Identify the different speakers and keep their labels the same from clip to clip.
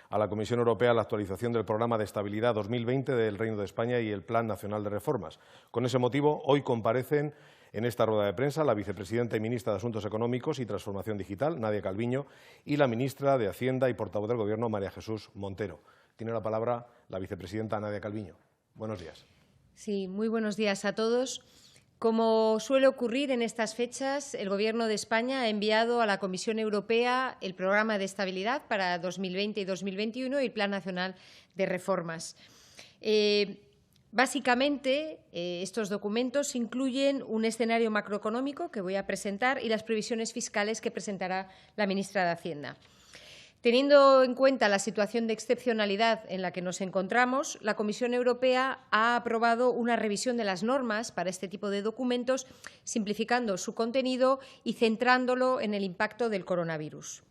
Speaker 1: a la Comisión Europea la actualización del Programa de Estabilidad 2020 del Reino de España y el Plan Nacional de Reformas. Con ese motivo, hoy comparecen en esta rueda de prensa la vicepresidenta y ministra de Asuntos Económicos y Transformación Digital, Nadia Calviño, y la ministra de Hacienda y portavoz del Gobierno, María Jesús Montero. Tiene la palabra la vicepresidenta Nadia Calviño. Buenos días.
Speaker 2: Sí, muy buenos días a todos. Como suele ocurrir en estas fechas, el Gobierno de España ha enviado a la Comisión Europea el Programa de Estabilidad para 2020 y 2021 y el Plan Nacional de Reformas. Básicamente, estos documentos incluyen un escenario macroeconómico que voy a presentar y las previsiones fiscales que presentará la ministra de Hacienda. Teniendo en cuenta la situación de excepcionalidad en la que nos encontramos, la Comisión Europea ha aprobado una revisión de las normas para este tipo de documentos, simplificando su contenido y centrándolo en el impacto del coronavirus.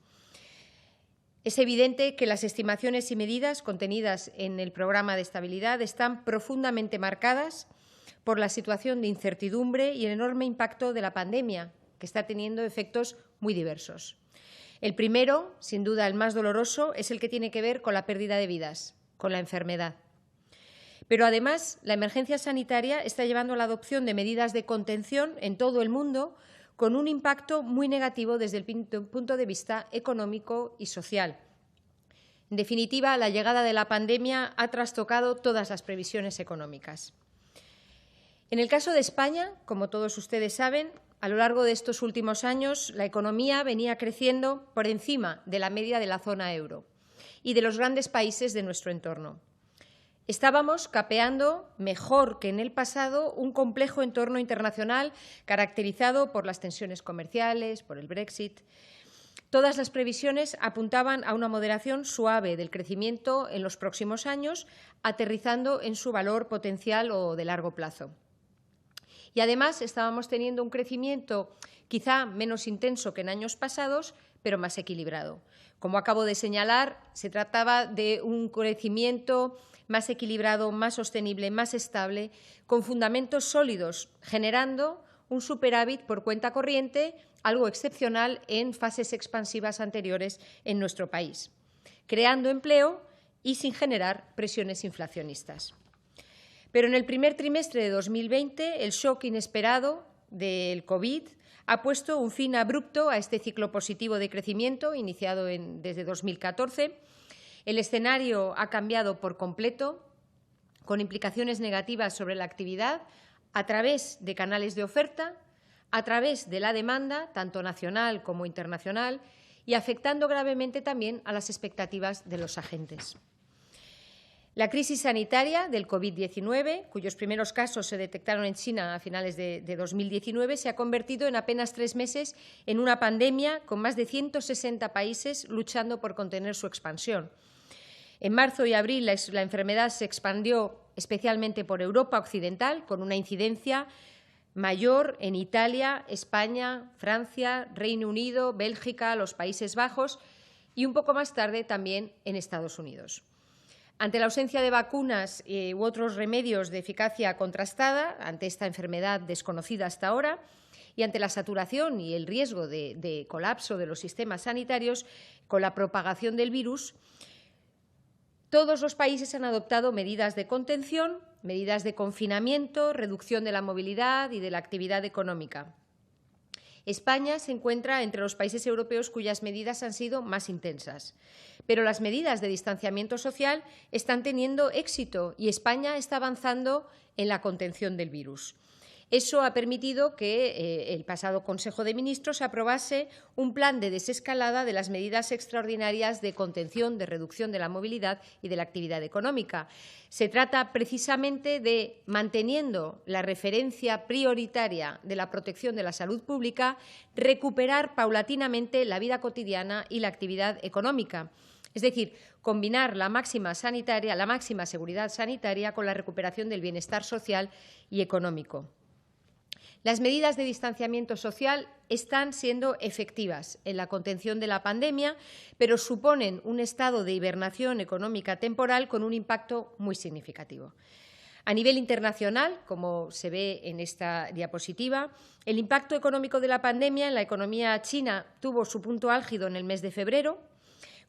Speaker 2: Es evidente que las estimaciones y medidas contenidas en el programa de estabilidad están profundamente marcadas por la situación de incertidumbre y el enorme impacto de la pandemia, que está teniendo efectos muy diversos. El primero, sin duda el más doloroso, es el que tiene que ver con la pérdida de vidas, con la enfermedad. Pero además, la emergencia sanitaria está llevando a la adopción de medidas de contención en todo el mundo con un impacto muy negativo desde el punto de vista económico y social. En definitiva, la llegada de la pandemia ha trastocado todas las previsiones económicas. En el caso de España, como todos ustedes saben, a lo largo de estos últimos años, la economía venía creciendo por encima de la media de la zona euro y de los grandes países de nuestro entorno. Estábamos capeando mejor que en el pasado un complejo entorno internacional caracterizado por las tensiones comerciales, por el Brexit. Todas las previsiones apuntaban a una moderación suave del crecimiento en los próximos años, aterrizando en su valor potencial o de largo plazo. Y además estábamos teniendo un crecimiento quizá menos intenso que en años pasados, pero más equilibrado. Como acabo de señalar, se trataba de un crecimiento más equilibrado, más sostenible, más estable, con fundamentos sólidos, generando un superávit por cuenta corriente, algo excepcional en fases expansivas anteriores en nuestro país, creando empleo y sin generar presiones inflacionistas. Pero en el primer trimestre de 2020, el shock inesperado del COVID ha puesto un fin abrupto a este ciclo positivo de crecimiento iniciado desde 2014. El escenario ha cambiado por completo, con implicaciones negativas sobre la actividad a través de canales de oferta, a través de la demanda, tanto nacional como internacional, y afectando gravemente también a las expectativas de los agentes. La crisis sanitaria del COVID-19, cuyos primeros casos se detectaron en China a finales de 2019, se ha convertido en apenas 3 meses en una pandemia con más de 160 países luchando por contener su expansión. En marzo y abril la enfermedad se expandió especialmente por Europa occidental, con una incidencia mayor en Italia, España, Francia, Reino Unido, Bélgica, los Países Bajos y un poco más tarde también en Estados Unidos. Ante la ausencia de vacunas u otros remedios de eficacia contrastada ante esta enfermedad desconocida hasta ahora y ante la saturación y el riesgo de colapso de los sistemas sanitarios con la propagación del virus, todos los países han adoptado medidas de contención, medidas de confinamiento, reducción de la movilidad y de la actividad económica. España se encuentra entre los países europeos cuyas medidas han sido más intensas. Pero las medidas de distanciamiento social están teniendo éxito y España está avanzando en la contención del virus. Eso ha permitido que el pasado Consejo de Ministros aprobase un plan de desescalada de las medidas extraordinarias de contención, de reducción de la movilidad y de la actividad económica. Se trata precisamente de, manteniendo la referencia prioritaria de la protección de la salud pública, recuperar paulatinamente la vida cotidiana y la actividad económica. Es decir, combinar la máxima seguridad sanitaria con la recuperación del bienestar social y económico. Las medidas de distanciamiento social están siendo efectivas en la contención de la pandemia, pero suponen un estado de hibernación económica temporal con un impacto muy significativo. A nivel internacional, como se ve en esta diapositiva, el impacto económico de la pandemia en la economía china tuvo su punto álgido en el mes de febrero,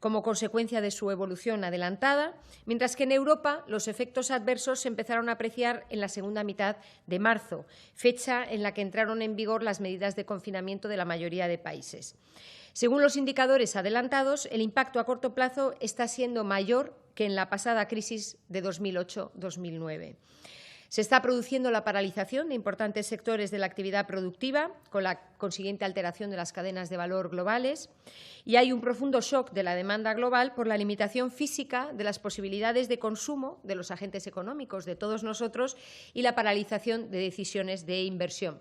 Speaker 2: como consecuencia de su evolución adelantada, mientras que en Europa los efectos adversos se empezaron a apreciar en la segunda mitad de marzo, fecha en la que entraron en vigor las medidas de confinamiento de la mayoría de países. Según los indicadores adelantados, el impacto a corto plazo está siendo mayor que en la pasada crisis de 2008-2009. Se está produciendo la paralización de importantes sectores de la actividad productiva, con la consiguiente alteración de las cadenas de valor globales, y hay un profundo shock de la demanda global por la limitación física de las posibilidades de consumo de los agentes económicos, de todos nosotros, y la paralización de decisiones de inversión.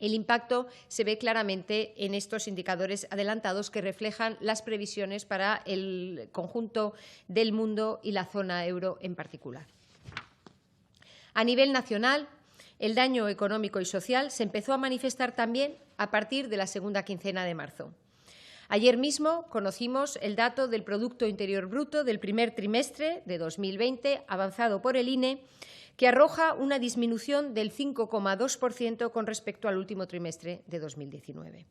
Speaker 2: El impacto se ve claramente en estos indicadores adelantados que reflejan las previsiones para el conjunto del mundo y la zona euro en particular. A nivel nacional, el daño económico y social se empezó a manifestar también a partir de la segunda quincena de marzo. Ayer mismo conocimos el dato del Producto Interior Bruto del primer trimestre de 2020, avanzado por el INE, que arroja una disminución del 5,2% con respecto al último trimestre de 2019.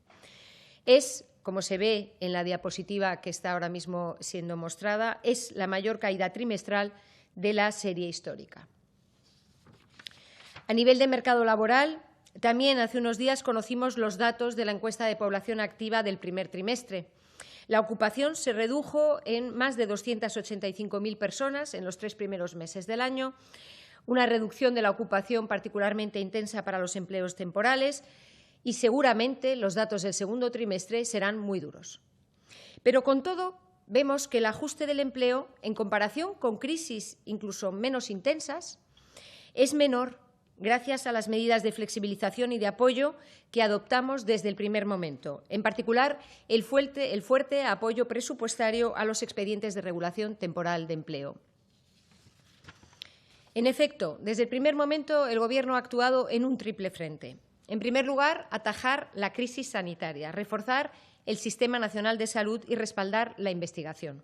Speaker 2: Es, como se ve en la diapositiva que está ahora mismo siendo mostrada, es la mayor caída trimestral de la serie histórica. A nivel de mercado laboral, también hace unos días conocimos los datos de la encuesta de población activa del primer trimestre. La ocupación se redujo en más de 285.000 personas en los 3 primeros meses del año, una reducción de la ocupación particularmente intensa para los empleos temporales y seguramente los datos del segundo trimestre serán muy duros. Pero con todo, vemos que el ajuste del empleo, en comparación con crisis incluso menos intensas, es menor gracias a las medidas de flexibilización y de apoyo que adoptamos desde el primer momento, en particular el fuerte apoyo presupuestario a los expedientes de regulación temporal de empleo. En efecto, desde el primer momento el Gobierno ha actuado en un triple frente. En primer lugar, atajar la crisis sanitaria, reforzar el Sistema Nacional de Salud y respaldar la investigación.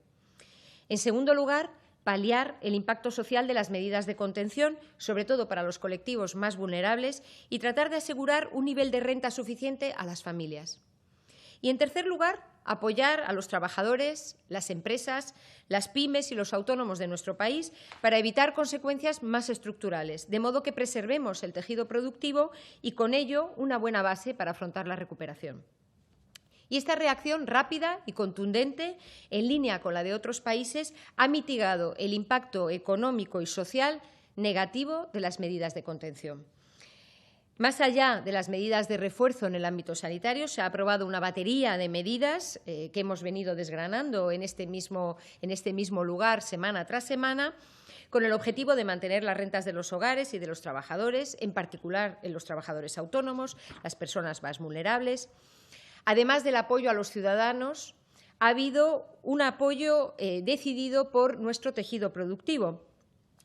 Speaker 2: En segundo lugar, paliar el impacto social de las medidas de contención, sobre todo para los colectivos más vulnerables, y tratar de asegurar un nivel de renta suficiente a las familias. Y, en tercer lugar, apoyar a los trabajadores, las empresas, las pymes y los autónomos de nuestro país para evitar consecuencias más estructurales, de modo que preservemos el tejido productivo y, con ello, una buena base para afrontar la recuperación. Y esta reacción rápida y contundente, en línea con la de otros países, ha mitigado el impacto económico y social negativo de las medidas de contención. Más allá de las medidas de refuerzo en el ámbito sanitario, se ha aprobado una batería de medidas que hemos venido desgranando en este mismo lugar semana tras semana, con el objetivo de mantener las rentas de los hogares y de los trabajadores, en particular en los trabajadores autónomos, las personas más vulnerables. Además del apoyo a los ciudadanos, ha habido un apoyo decidido por nuestro tejido productivo.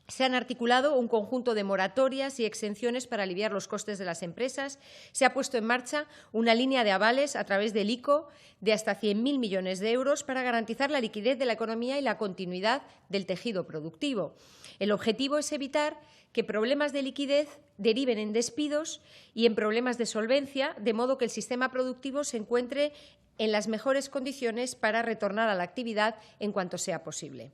Speaker 2: Se han articulado un conjunto de moratorias y exenciones para aliviar los costes de las empresas. Se ha puesto en marcha una línea de avales a través del ICO de hasta 100.000 millones de euros para garantizar la liquidez de la economía y la continuidad del tejido productivo. El objetivo es evitar que problemas de liquidez deriven en despidos y en problemas de solvencia, de modo que el sistema productivo se encuentre en las mejores condiciones para retornar a la actividad en cuanto sea posible.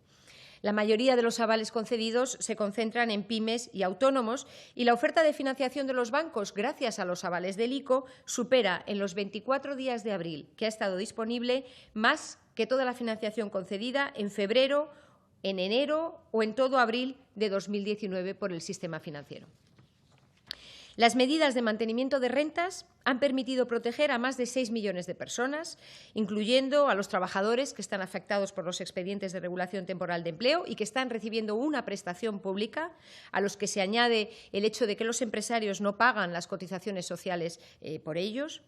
Speaker 2: La mayoría de los avales concedidos se concentran en pymes y autónomos y la oferta de financiación de los bancos, gracias a los avales del ICO, supera en los 24 días de abril que ha estado disponible más que toda la financiación concedida en febrero, en enero o en todo abril de 2019 por el sistema financiero. Las medidas de mantenimiento de rentas han permitido proteger a más de 6 millones de personas, incluyendo a los trabajadores que están afectados por los expedientes de regulación temporal de empleo y que están recibiendo una prestación pública, a los que se añade el hecho de que los empresarios no pagan las cotizaciones sociales por ellos.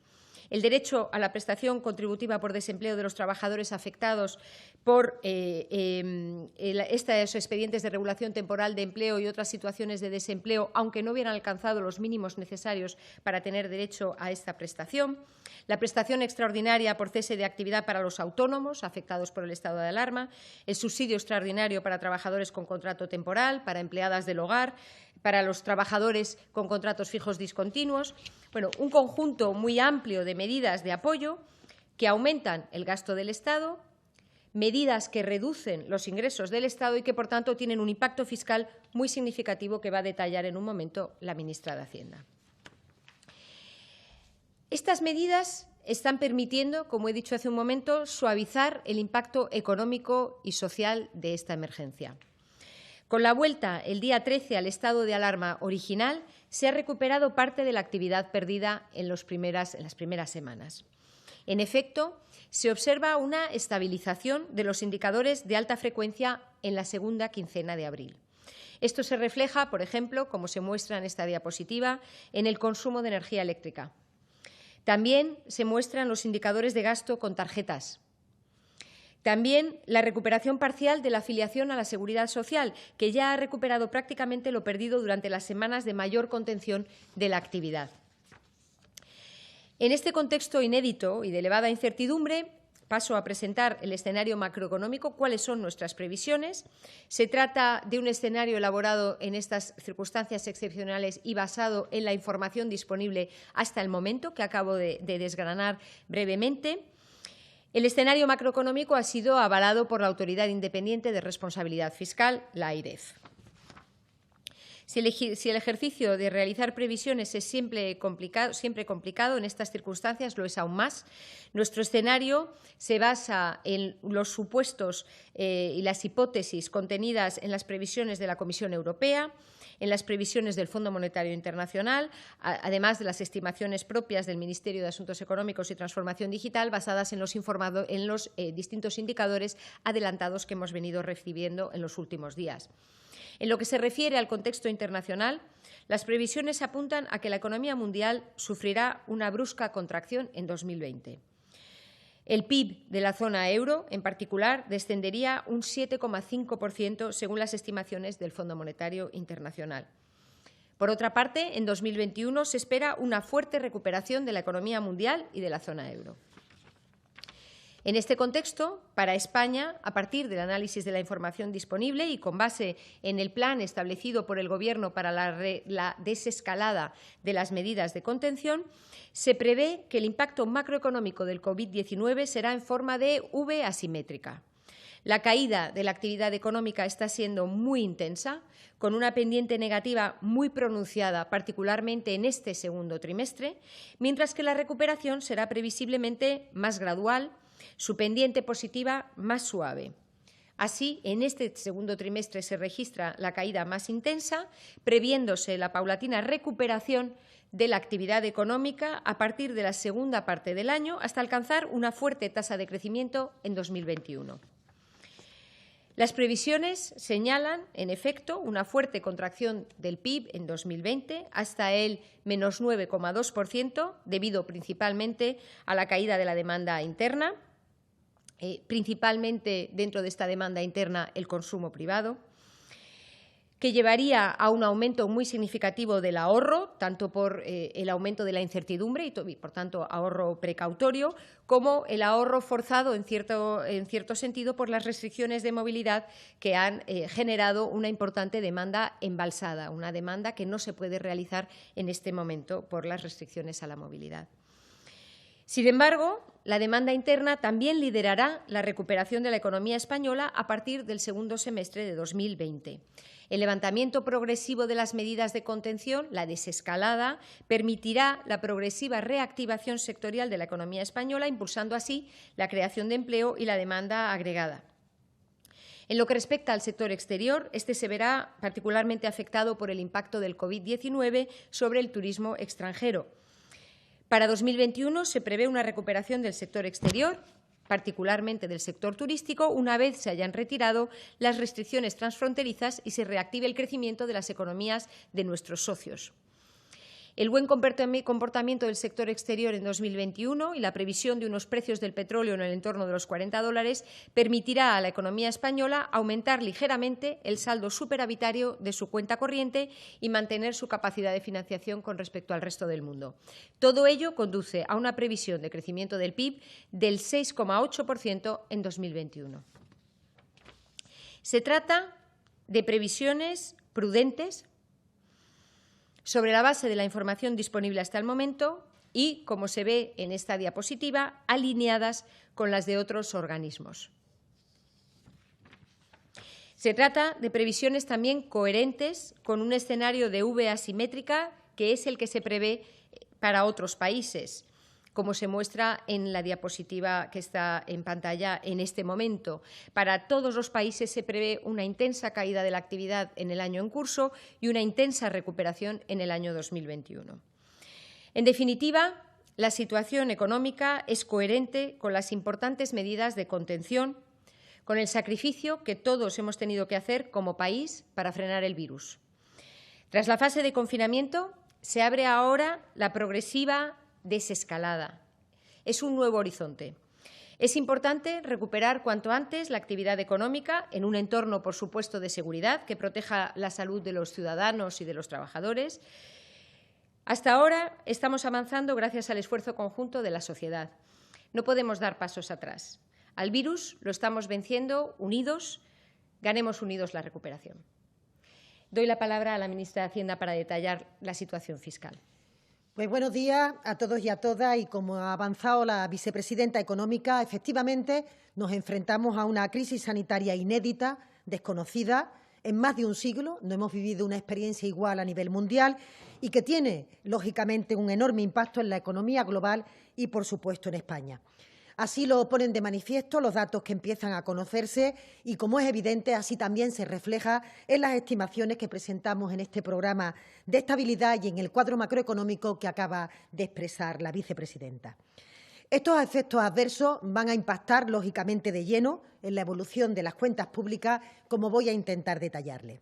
Speaker 2: El derecho a la prestación contributiva por desempleo de los trabajadores afectados por estos expedientes de regulación temporal de empleo y otras situaciones de desempleo, aunque no hubieran alcanzado los mínimos necesarios para tener derecho a esta prestación. La prestación extraordinaria por cese de actividad para los autónomos afectados por el estado de alarma. El subsidio extraordinario para trabajadores con contrato temporal, para empleadas del hogar, para los trabajadores con contratos fijos discontinuos. Bueno, un conjunto muy amplio de medidas de apoyo que aumentan el gasto del Estado, medidas que reducen los ingresos del Estado y que, por tanto, tienen un impacto fiscal muy significativo que va a detallar en un momento la ministra de Hacienda. Estas medidas están permitiendo, como he dicho hace un momento, suavizar el impacto económico y social de esta emergencia. Con la vuelta el día 13 al estado de alarma original, se ha recuperado parte de la actividad perdida en las primeras semanas. En efecto, se observa una estabilización de los indicadores de alta frecuencia en la segunda quincena de abril. Esto se refleja, por ejemplo, como se muestra en esta diapositiva, en el consumo de energía eléctrica. También se muestran los indicadores de gasto con tarjetas. También la recuperación parcial de la afiliación a la Seguridad Social, que ya ha recuperado prácticamente lo perdido durante las semanas de mayor contención de la actividad. En este contexto inédito y de elevada incertidumbre, paso a presentar el escenario macroeconómico, cuáles son nuestras previsiones. Se trata de un escenario elaborado en estas circunstancias excepcionales y basado en la información disponible hasta el momento, que acabo de desgranar brevemente. El escenario macroeconómico ha sido avalado por la Autoridad Independiente de Responsabilidad Fiscal, la AIREF. Si el ejercicio de realizar previsiones es siempre complicado, en estas circunstancias lo es aún más. Nuestro escenario se basa en los supuestos y las hipótesis contenidas en las previsiones de la Comisión Europea, en las previsiones del Fondo Monetario Internacional, además de las estimaciones propias del Ministerio de Asuntos Económicos y Transformación Digital, basadas en los distintos indicadores adelantados que hemos venido recibiendo en los últimos días. En lo que se refiere al contexto internacional, las previsiones apuntan a que la economía mundial sufrirá una brusca contracción en 2020. El PIB de la zona euro, en particular, descendería un 7,5% según las estimaciones del Fondo Monetario Internacional. Por otra parte, en 2021 se espera una fuerte recuperación de la economía mundial y de la zona euro. En este contexto, para España, a partir del análisis de la información disponible y con base en el plan establecido por el Gobierno para la desescalada de las medidas de contención, se prevé que el impacto macroeconómico del COVID-19 será en forma de V asimétrica. La caída de la actividad económica está siendo muy intensa, con una pendiente negativa muy pronunciada, particularmente en este segundo trimestre, mientras que la recuperación será previsiblemente más gradual, su pendiente positiva más suave. Así, en este segundo trimestre se registra la caída más intensa, previéndose la paulatina recuperación de la actividad económica a partir de la segunda parte del año hasta alcanzar una fuerte tasa de crecimiento en 2021. Las previsiones señalan, en efecto, una fuerte contracción del PIB en 2020 hasta el menos 9,2%, debido principalmente a la caída de la demanda interna, principalmente dentro de esta demanda interna el consumo privado, que llevaría a un aumento muy significativo del ahorro, tanto por el aumento de la incertidumbre y, por tanto, ahorro precautorio, como el ahorro forzado, en cierto sentido, por las restricciones de movilidad que han generado una importante demanda embalsada, una demanda que no se puede realizar en este momento por las restricciones a la movilidad. Sin embargo, la demanda interna también liderará la recuperación de la economía española a partir del segundo semestre de 2020. El levantamiento progresivo de las medidas de contención, la desescalada, permitirá la progresiva reactivación sectorial de la economía española, impulsando así la creación de empleo y la demanda agregada. En lo que respecta al sector exterior, este se verá particularmente afectado por el impacto del COVID-19 sobre el turismo extranjero. Para 2021 se prevé una recuperación del sector exterior, particularmente del sector turístico, una vez se hayan retirado las restricciones transfronterizas y se reactive el crecimiento de las economías de nuestros socios. El buen comportamiento del sector exterior en 2021 y la previsión de unos precios del petróleo en el entorno de los $40 permitirá a la economía española aumentar ligeramente el saldo superavitario de su cuenta corriente y mantener su capacidad de financiación con respecto al resto del mundo. Todo ello conduce a una previsión de crecimiento del PIB del 6,8% en 2021. Se trata de previsiones prudentes sobre la base de la información disponible hasta el momento y, como se ve en esta diapositiva, alineadas con las de otros organismos. Se trata de previsiones también coherentes con un escenario de V asimétrica que es el que se prevé para otros países, como se muestra en la diapositiva que está en pantalla en este momento. Para todos los países se prevé una intensa caída de la actividad en el año en curso y una intensa recuperación en el año 2021. En definitiva, la situación económica es coherente con las importantes medidas de contención, con el sacrificio que todos hemos tenido que hacer como país para frenar el virus. Tras la fase de confinamiento, se abre ahora la progresiva desescalada. Es un nuevo horizonte. Es importante recuperar cuanto antes la actividad económica en un entorno, por supuesto, de seguridad que proteja la salud de los ciudadanos y de los trabajadores. Hasta ahora estamos avanzando gracias al esfuerzo conjunto de la sociedad. No podemos dar pasos atrás. Al virus lo estamos venciendo unidos. Ganemos unidos la recuperación. Doy la palabra a la ministra de Hacienda para detallar la situación fiscal.
Speaker 3: Pues buenos días a todos y a todas, y como ha avanzado la vicepresidenta económica, efectivamente nos enfrentamos a una crisis sanitaria inédita, desconocida, en más de un siglo. No hemos vivido una experiencia igual a nivel mundial y que tiene, lógicamente, un enorme impacto en la economía global y, por supuesto, en España. Así lo ponen de manifiesto los datos que empiezan a conocerse y, como es evidente, así también se refleja en las estimaciones que presentamos en este programa de estabilidad y en el cuadro macroeconómico que acaba de expresar la vicepresidenta. Estos efectos adversos van a impactar, lógicamente, de lleno en la evolución de las cuentas públicas, como voy a intentar detallarles.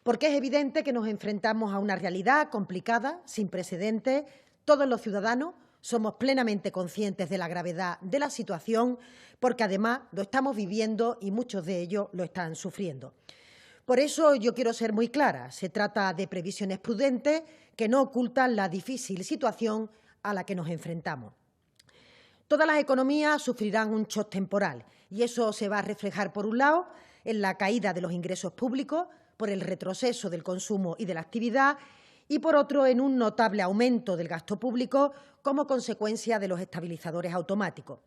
Speaker 3: Porque es evidente que nos enfrentamos a una realidad complicada, sin precedentes. Todos los ciudadanos somos plenamente conscientes de la gravedad de la situación, porque además lo estamos viviendo y muchos de ellos lo están sufriendo. Por eso yo quiero ser muy clara. Se trata de previsiones prudentes que no ocultan la difícil situación a la que nos enfrentamos. Todas las economías sufrirán un shock temporal y eso se va a reflejar, por un lado, en la caída de los ingresos públicos por el retroceso del consumo y de la actividad, y, por otro, en un notable aumento del gasto público como consecuencia de los estabilizadores automáticos.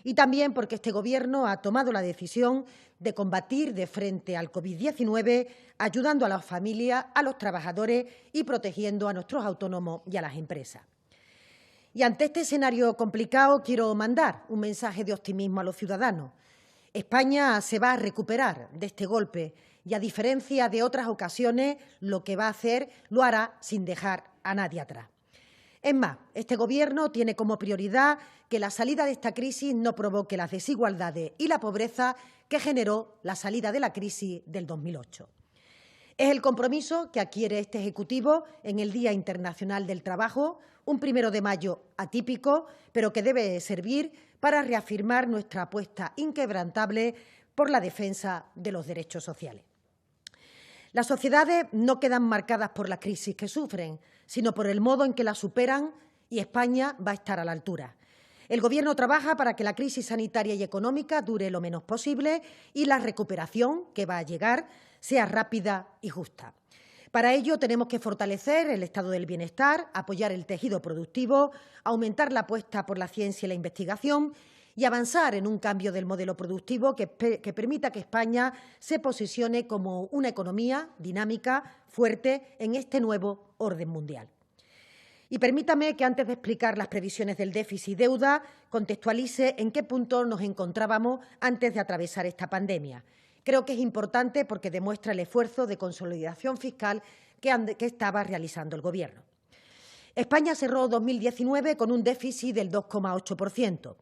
Speaker 3: Y también porque este Gobierno ha tomado la decisión de combatir de frente al COVID-19, ayudando a las familias, a los trabajadores y protegiendo a nuestros autónomos y a las empresas. Y ante este escenario complicado quiero mandar un mensaje de optimismo a los ciudadanos. España se va a recuperar de este golpe y, a diferencia de otras ocasiones, lo que va a hacer lo hará sin dejar a nadie atrás. Es más, este Gobierno tiene como prioridad que la salida de esta crisis no provoque las desigualdades y la pobreza que generó la salida de la crisis del 2008. Es el compromiso que adquiere este Ejecutivo en el Día Internacional del Trabajo, un 1 de mayo atípico, pero que debe servir para reafirmar nuestra apuesta inquebrantable por la defensa de los derechos sociales. Las sociedades no quedan marcadas por la crisis que sufren, sino por el modo en que la superan, y España va a estar a la altura. El Gobierno trabaja para que la crisis sanitaria y económica dure lo menos posible y la recuperación que va a llegar sea rápida y justa. Para ello tenemos que fortalecer el estado del bienestar, apoyar el tejido productivo, aumentar la apuesta por la ciencia y la investigación y avanzar en un cambio del modelo productivo que permita que España se posicione como una economía dinámica, fuerte en este nuevo orden mundial. Y permítame que, antes de explicar las previsiones del déficit y deuda, contextualice en qué punto nos encontrábamos antes de atravesar esta pandemia. Creo que es importante porque demuestra el esfuerzo de consolidación fiscal que estaba realizando el Gobierno. España cerró 2019 con un déficit del 2,8%.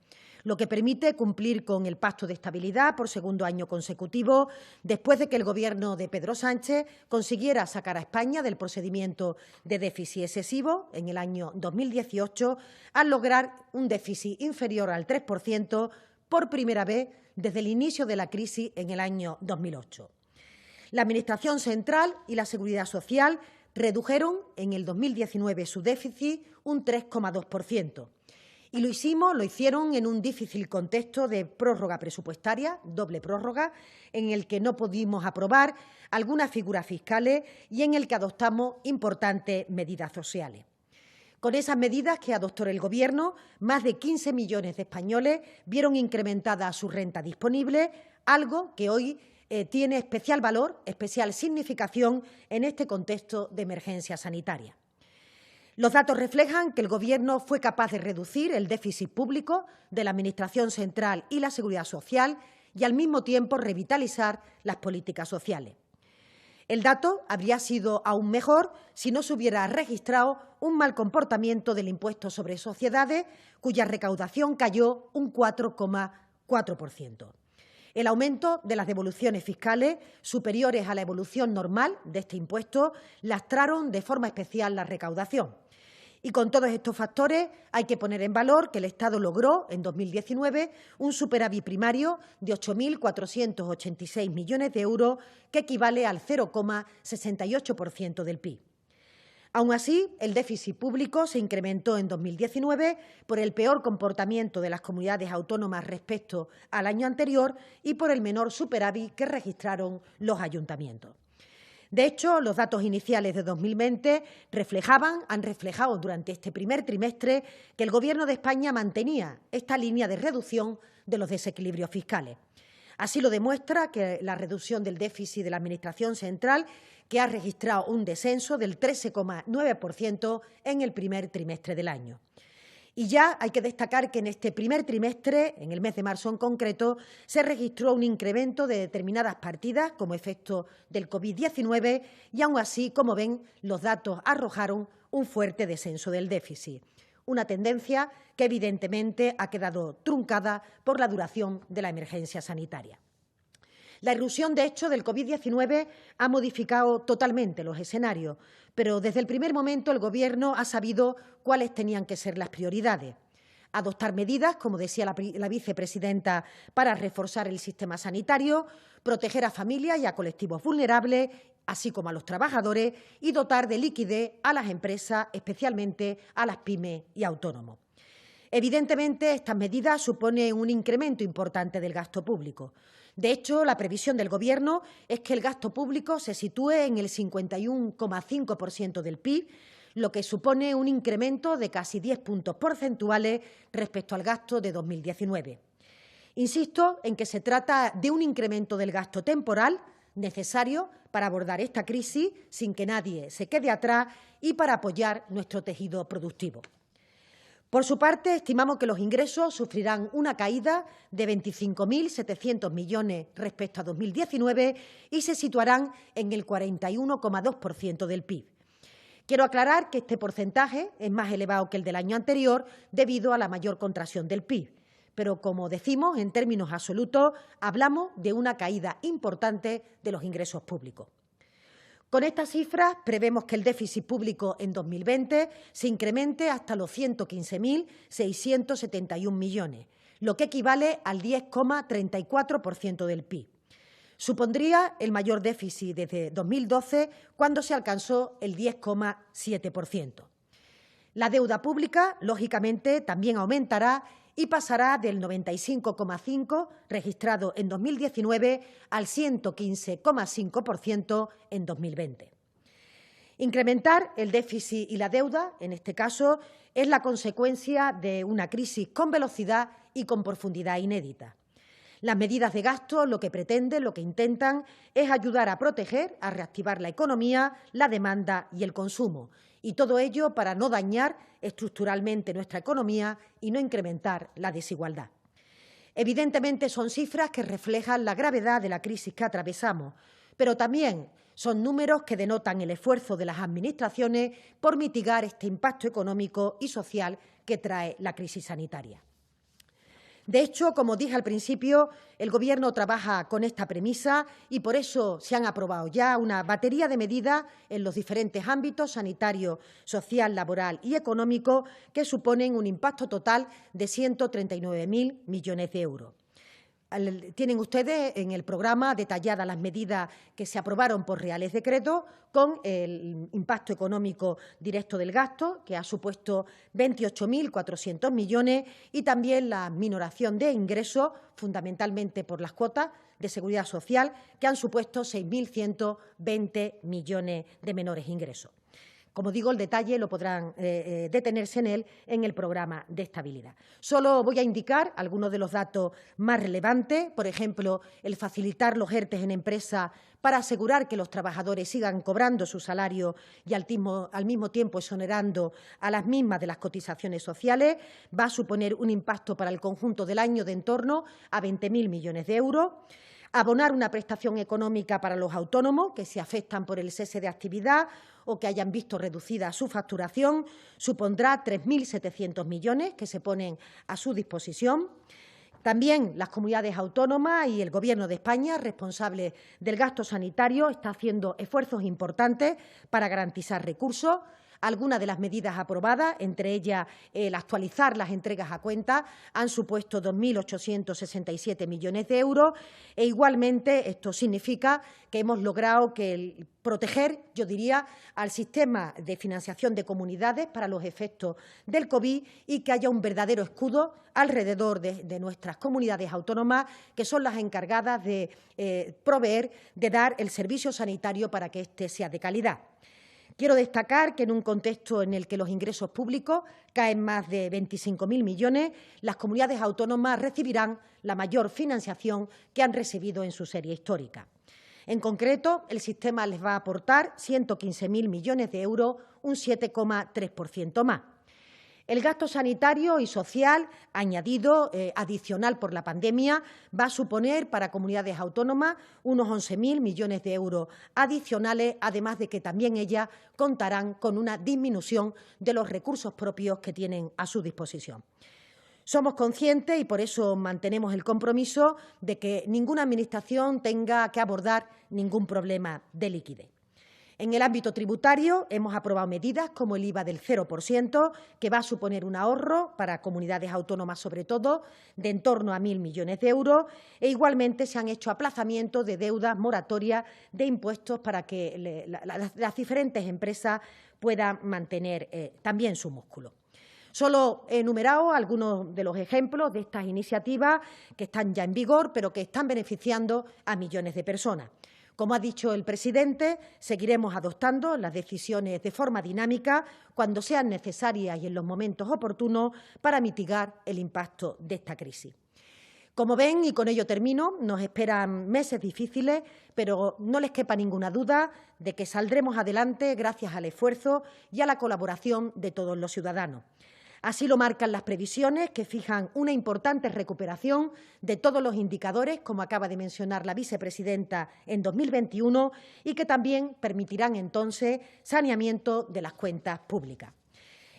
Speaker 3: Lo que permite cumplir con el Pacto de Estabilidad por segundo año consecutivo, después de que el Gobierno de Pedro Sánchez consiguiera sacar a España del procedimiento de déficit excesivo en el año 2018, al lograr un déficit inferior al 3% por primera vez desde el inicio de la crisis en el año 2008. La Administración central y la Seguridad Social redujeron en el 2019 su déficit un 3,2%. Y lo hicieron en un difícil contexto de prórroga presupuestaria, doble prórroga, en el que no pudimos aprobar algunas figuras fiscales y en el que adoptamos importantes medidas sociales. Con esas medidas que adoptó el Gobierno, más de 15 millones de españoles vieron incrementada su renta disponible, algo que hoy tiene especial valor, especial significación en este contexto de emergencia sanitaria. Los datos reflejan que el Gobierno fue capaz de reducir el déficit público de la Administración central y la Seguridad Social y, al mismo tiempo, revitalizar las políticas sociales. El dato habría sido aún mejor si no se hubiera registrado un mal comportamiento del impuesto sobre sociedades, cuya recaudación cayó un 4,4%. El aumento de las devoluciones fiscales, superiores a la evolución normal de este impuesto, lastraron de forma especial la recaudación. Y con todos estos factores hay que poner en valor que el Estado logró en 2019 un superávit primario de 8.486 millones de euros, que equivale al 0,68% del PIB. Aún así, el déficit público se incrementó en 2019 por el peor comportamiento de las comunidades autónomas respecto al año anterior y por el menor superávit que registraron los ayuntamientos. De hecho, los datos iniciales de 2020 han reflejado durante este primer trimestre que el Gobierno de España mantenía esta línea de reducción de los desequilibrios fiscales. Así lo demuestra que la reducción del déficit de la Administración central, que ha registrado un descenso del 13,9% en el primer trimestre del año. Y ya hay que destacar que en este primer trimestre, en el mes de marzo en concreto, se registró un incremento de determinadas partidas como efecto del COVID-19 y, aún así, como ven, los datos arrojaron un fuerte descenso del déficit. Una tendencia que, evidentemente, ha quedado truncada por la duración de la emergencia sanitaria. La irrupción, de hecho, del COVID-19 ha modificado totalmente los escenarios, pero desde el primer momento el Gobierno ha sabido cuáles tenían que ser las prioridades. Adoptar medidas, como decía la vicepresidenta, para reforzar el sistema sanitario, proteger a familias y a colectivos vulnerables, así como a los trabajadores, y dotar de liquidez a las empresas, especialmente a las pymes y autónomos. Evidentemente, estas medidas suponen un incremento importante del gasto público. De hecho, la previsión del Gobierno es que el gasto público se sitúe en el 51,5% del PIB, lo que supone un incremento de casi 10 puntos porcentuales respecto al gasto de 2019. Insisto en que se trata de un incremento del gasto temporal necesario para abordar esta crisis sin que nadie se quede atrás y para apoyar nuestro tejido productivo. Por su parte, estimamos que los ingresos sufrirán una caída de 25.700 millones respecto a 2019 y se situarán en el 41,2% del PIB. Quiero aclarar que este porcentaje es más elevado que el del año anterior debido a la mayor contracción del PIB, pero, como decimos, en términos absolutos, hablamos de una caída importante de los ingresos públicos. Con estas cifras prevemos que el déficit público en 2020 se incremente hasta los 115.671 millones, lo que equivale al 10,34% del PIB. Supondría el mayor déficit desde 2012, cuando se alcanzó el 10,7%. La deuda pública, lógicamente, también aumentará y pasará del 95,5% registrado en 2019 al 115,5% en 2020. Incrementar el déficit y la deuda, en este caso, es la consecuencia de una crisis con velocidad y con profundidad inédita. Las medidas de gasto lo que pretenden, lo que intentan, es ayudar a proteger, a reactivar la economía, la demanda y el consumo, y todo ello para no dañar estructuralmente nuestra economía y no incrementar la desigualdad. Evidentemente, son cifras que reflejan la gravedad de la crisis que atravesamos, pero también son números que denotan el esfuerzo de las administraciones por mitigar este impacto económico y social que trae la crisis sanitaria. De hecho, como dije al principio, el Gobierno trabaja con esta premisa y por eso se han aprobado ya una batería de medidas en los diferentes ámbitos sanitario, social, laboral y económico que suponen un impacto total de 139.000 millones de euros. Tienen ustedes en el programa detalladas las medidas que se aprobaron por reales decretos con el impacto económico directo del gasto, que ha supuesto 28.400 millones, y también la minoración de ingresos, fundamentalmente por las cuotas de seguridad social, que han supuesto 6.120 millones de menores ingresos. Como digo, el detalle lo podrán detenerse en él en el programa de estabilidad. Solo voy a indicar algunos de los datos más relevantes, por ejemplo, el facilitar los ERTE en empresas para asegurar que los trabajadores sigan cobrando su salario y al mismo tiempo exonerando a las mismas de las cotizaciones sociales, va a suponer un impacto para el conjunto del año de en torno a 20.000 millones de euros. Abonar una prestación económica para los autónomos que se afectan por el cese de actividad o que hayan visto reducida su facturación supondrá 3.700 millones que se ponen a su disposición. También las comunidades autónomas y el Gobierno de España, responsable del gasto sanitario, está haciendo esfuerzos importantes para garantizar recursos. Algunas de las medidas aprobadas, entre ellas el actualizar las entregas a cuenta, han supuesto 2.867 millones de euros e igualmente esto significa que hemos logrado proteger, yo diría, al sistema de financiación de comunidades para los efectos del COVID y que haya un verdadero escudo alrededor de nuestras comunidades autónomas, que son las encargadas de proveer, de dar el servicio sanitario para que éste sea de calidad. Quiero destacar que en un contexto en el que los ingresos públicos caen más de 25.000 millones, las comunidades autónomas recibirán la mayor financiación que han recibido en su serie histórica. En concreto, el sistema les va a aportar 115.000 millones de euros, un 7,3% más. El gasto sanitario y social añadido, adicional por la pandemia, va a suponer para comunidades autónomas unos 11.000 millones de euros adicionales, además de que también ellas contarán con una disminución de los recursos propios que tienen a su disposición. Somos conscientes y por eso mantenemos el compromiso de que ninguna Administración tenga que abordar ningún problema de liquidez. En el ámbito tributario hemos aprobado medidas como el IVA del 0%, que va a suponer un ahorro para comunidades autónomas, sobre todo, de en torno a 1.000 millones de euros e igualmente se han hecho aplazamientos de deudas moratorias de impuestos para que las diferentes empresas puedan mantener también su músculo. Solo he enumerado algunos de los ejemplos de estas iniciativas que están ya en vigor, pero que están beneficiando a millones de personas. Como ha dicho el presidente, seguiremos adoptando las decisiones de forma dinámica cuando sean necesarias y en los momentos oportunos para mitigar el impacto de esta crisis. Como ven, y con ello termino, nos esperan meses difíciles, pero no les quepa ninguna duda de que saldremos adelante gracias al esfuerzo y a la colaboración de todos los ciudadanos. Así lo marcan las previsiones, que fijan una importante recuperación de todos los indicadores, como acaba de mencionar la vicepresidenta, en 2021 y que también permitirán entonces saneamiento de las cuentas públicas.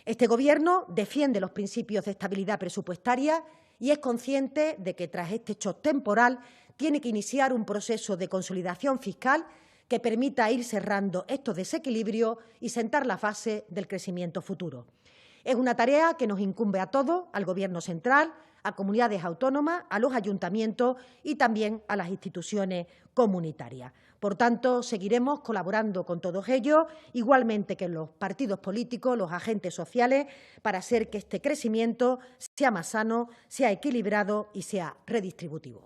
Speaker 3: Este Gobierno defiende los principios de estabilidad presupuestaria y es consciente de que tras este shock temporal tiene que iniciar un proceso de consolidación fiscal que permita ir cerrando estos desequilibrios y sentar la base del crecimiento futuro. Es una tarea que nos incumbe a todos, al Gobierno central, a comunidades autónomas, a los ayuntamientos y también a las instituciones comunitarias. Por tanto, seguiremos colaborando con todos ellos, igualmente que los partidos políticos, los agentes sociales, para hacer que este crecimiento sea más sano, sea equilibrado y sea redistributivo.